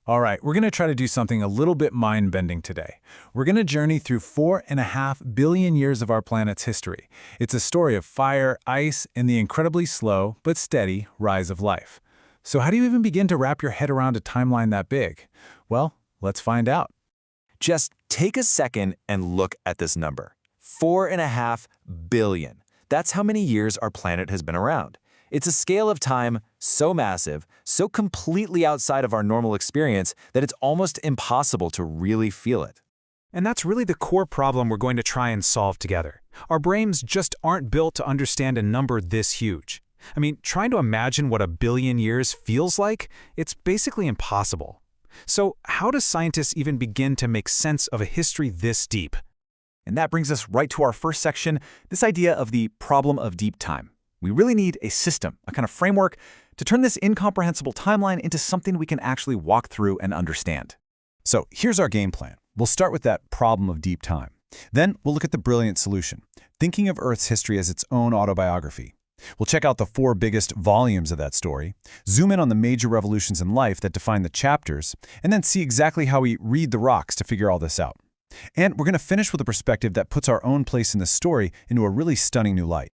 All right, we're going to try to do something a little bit mind-bending today. We're going to journey through 4.5 billion years of our planet's history. It's a story of fire, ice, and the incredibly slow but steady rise of life. So how do you even begin to wrap your head around a timeline that big? Well, let's find out. Just take a second and look at this number. 4.5 billion. That's how many years our planet has been around. It's a scale of time so massive, so completely outside of our normal experience that it's almost impossible to really feel it. And that's really the core problem we're going to try and solve together. Our brains just aren't built to understand a number this huge. I mean, trying to imagine what a billion years feels like, it's basically impossible. So how do scientists even begin to make sense of a history this deep? And that brings us right to our first section, this idea of the problem of deep time. We really need a system, a kind of framework, to turn this incomprehensible timeline into something we can actually walk through and understand. So here's our game plan. We'll start with that problem of deep time. Then we'll look at the brilliant solution, thinking of Earth's history as its own autobiography. We'll check out the 4 biggest volumes of that story, zoom in on the major revolutions in life that define the chapters, and then see exactly how we read the rocks to figure all this out. And we're going to finish with a perspective that puts our own place in the story into a really stunning new light.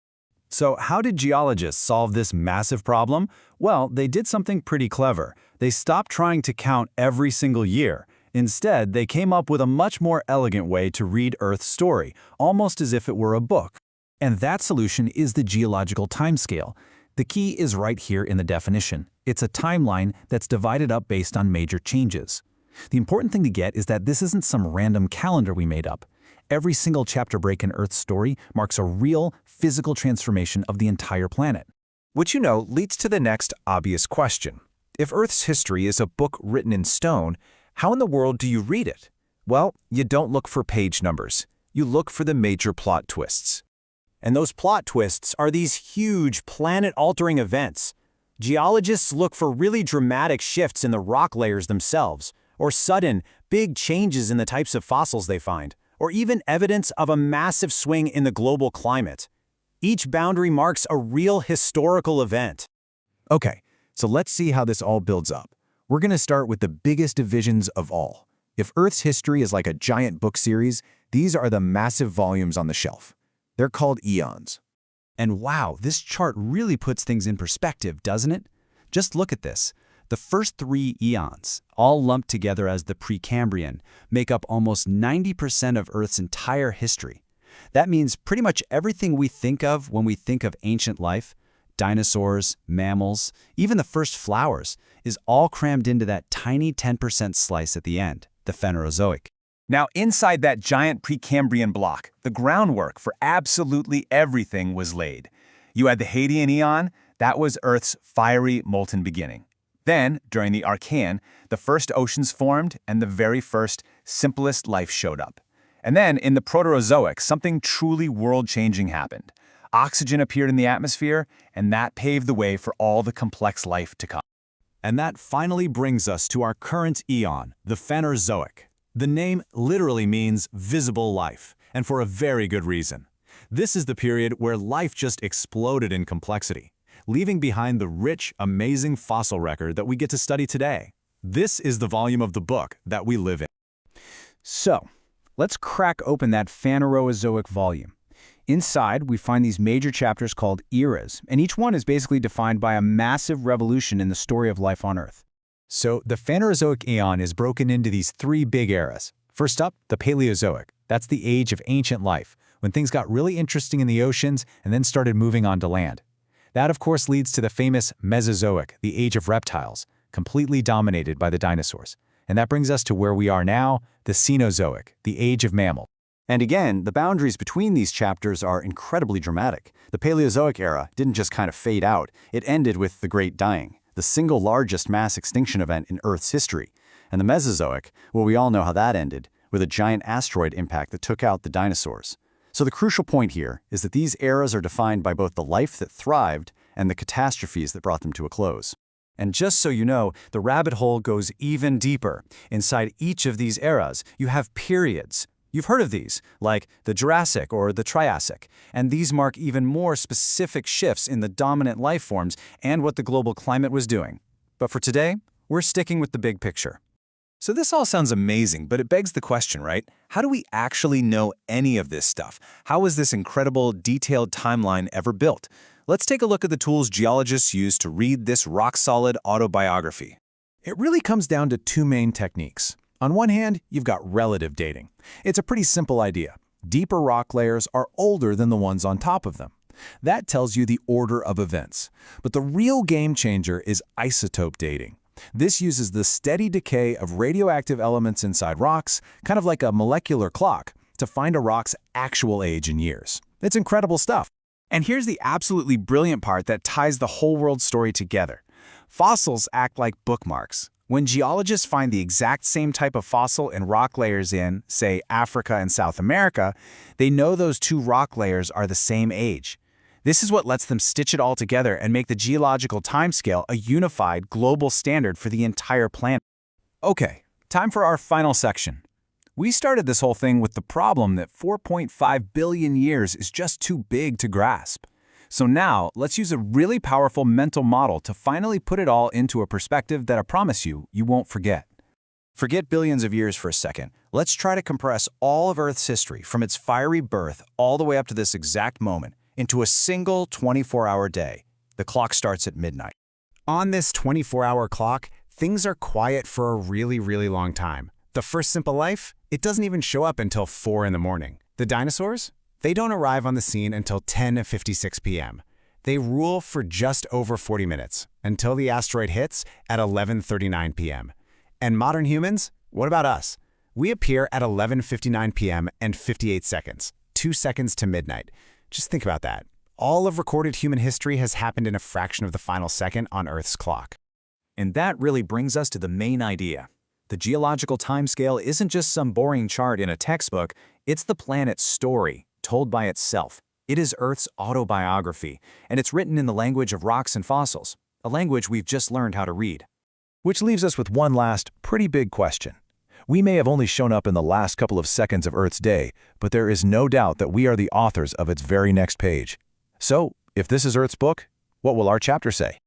So how did geologists solve this massive problem? Well, they did something pretty clever. They stopped trying to count every single year. Instead, they came up with a much more elegant way to read Earth's story, almost as if it were a book. And that solution is the geological time scale. The key is right here in the definition. It's a timeline that's divided up based on major changes. The important thing to get is that this isn't some random calendar we made up. Every single chapter break in Earth's story marks a real, physical transformation of the entire planet. Which, leads to the next obvious question. If Earth's history is a book written in stone, how in the world do you read it? Well, you don't look for page numbers. You look for the major plot twists. And those plot twists are these huge, planet-altering events. Geologists look for really dramatic shifts in the rock layers themselves, or sudden, big changes in the types of fossils they find, or even evidence of a massive swing in the global climate. Each boundary marks a real historical event. Okay, so let's see how this all builds up. We're going to start with the biggest divisions of all. If Earth's history is like a giant book series, these are the massive volumes on the shelf. They're called eons. And wow, this chart really puts things in perspective, doesn't it? Just look at this. The first 3 eons, all lumped together as the Precambrian, make up almost 90% of Earth's entire history. That means pretty much everything we think of when we think of ancient life, dinosaurs, mammals, even the first flowers, is all crammed into that tiny 10% slice at the end, the Phanerozoic. Now, inside that giant Precambrian block, the groundwork for absolutely everything was laid. You had the Hadean eon, that was Earth's fiery, molten beginning. Then, during the Archean, the first oceans formed and the very first, simplest life showed up. And then, in the Proterozoic, something truly world-changing happened. Oxygen appeared in the atmosphere, and that paved the way for all the complex life to come. And that finally brings us to our current eon, the Phanerozoic. The name literally means visible life, and for a very good reason. This is the period where life just exploded in complexity, leaving behind the rich, amazing fossil record that we get to study today. This is the volume of the book that we live in. So, let's crack open that Phanerozoic volume. Inside, we find these major chapters called eras, and each one is basically defined by a massive revolution in the story of life on Earth. So, the Phanerozoic eon is broken into these 3 big eras. First up, the Paleozoic. That's the age of ancient life, when things got really interesting in the oceans and then started moving on to land. That, of course, leads to the famous Mesozoic, the age of reptiles, completely dominated by the dinosaurs. And that brings us to where we are now, the Cenozoic, the age of mammals. And again, the boundaries between these chapters are incredibly dramatic. The Paleozoic era didn't just kind of fade out. It ended with the Great Dying, the single largest mass extinction event in Earth's history. And the Mesozoic, well, we all know how that ended, with a giant asteroid impact that took out the dinosaurs. So the crucial point here is that these eras are defined by both the life that thrived and the catastrophes that brought them to a close. And just so you know, the rabbit hole goes even deeper. Inside each of these eras, you have periods. You've heard of these, like the Jurassic or the Triassic, and these mark even more specific shifts in the dominant life forms and what the global climate was doing. But for today, we're sticking with the big picture. So this all sounds amazing, but it begs the question, right? How do we actually know any of this stuff? How was this incredible, detailed timeline ever built? Let's take a look at the tools geologists use to read this rock-solid autobiography. It really comes down to two main techniques. On one hand, you've got relative dating. It's a pretty simple idea. Deeper rock layers are older than the ones on top of them. That tells you the order of events. But the real game changer is isotope dating. This uses the steady decay of radioactive elements inside rocks, kind of like a molecular clock, to find a rock's actual age in years. It's incredible stuff. And here's the absolutely brilliant part that ties the whole world story together. Fossils act like bookmarks. When geologists find the exact same type of fossil in rock layers in, say, Africa and South America, they know those two rock layers are the same age. This is what lets them stitch it all together and make the geological time scale a unified global standard for the entire planet. Okay, time for our final section. We started this whole thing with the problem that 4.5 billion years is just too big to grasp. So now, let's use a really powerful mental model to finally put it all into a perspective that I promise you won't forget. Forget billions of years for a second. Let's try to compress all of Earth's history from its fiery birth all the way up to this exact moment into a single 24-hour day. The clock starts at midnight. On this 24-hour clock, things are quiet for a really, really long time. The first simple life, it doesn't even show up until 4 in the morning. The dinosaurs? They don't arrive on the scene until 10:56 p.m. They rule for just over 40 minutes, until the asteroid hits at 11:39 p.m. And modern humans? What about us? We appear at 11:59 p.m. and 58 seconds, 2 seconds to midnight. Just think about that. All of recorded human history has happened in a fraction of the final second on Earth's clock. And that really brings us to the main idea. The geological time scale isn't just some boring chart in a textbook, it's the planet's story, told by itself. It is Earth's autobiography, and it's written in the language of rocks and fossils, a language we've just learned how to read. Which leaves us with one last, pretty big question. We may have only shown up in the last couple of seconds of Earth's day, but there is no doubt that we are the authors of its very next page. So, if this is Earth's book, what will our chapter say?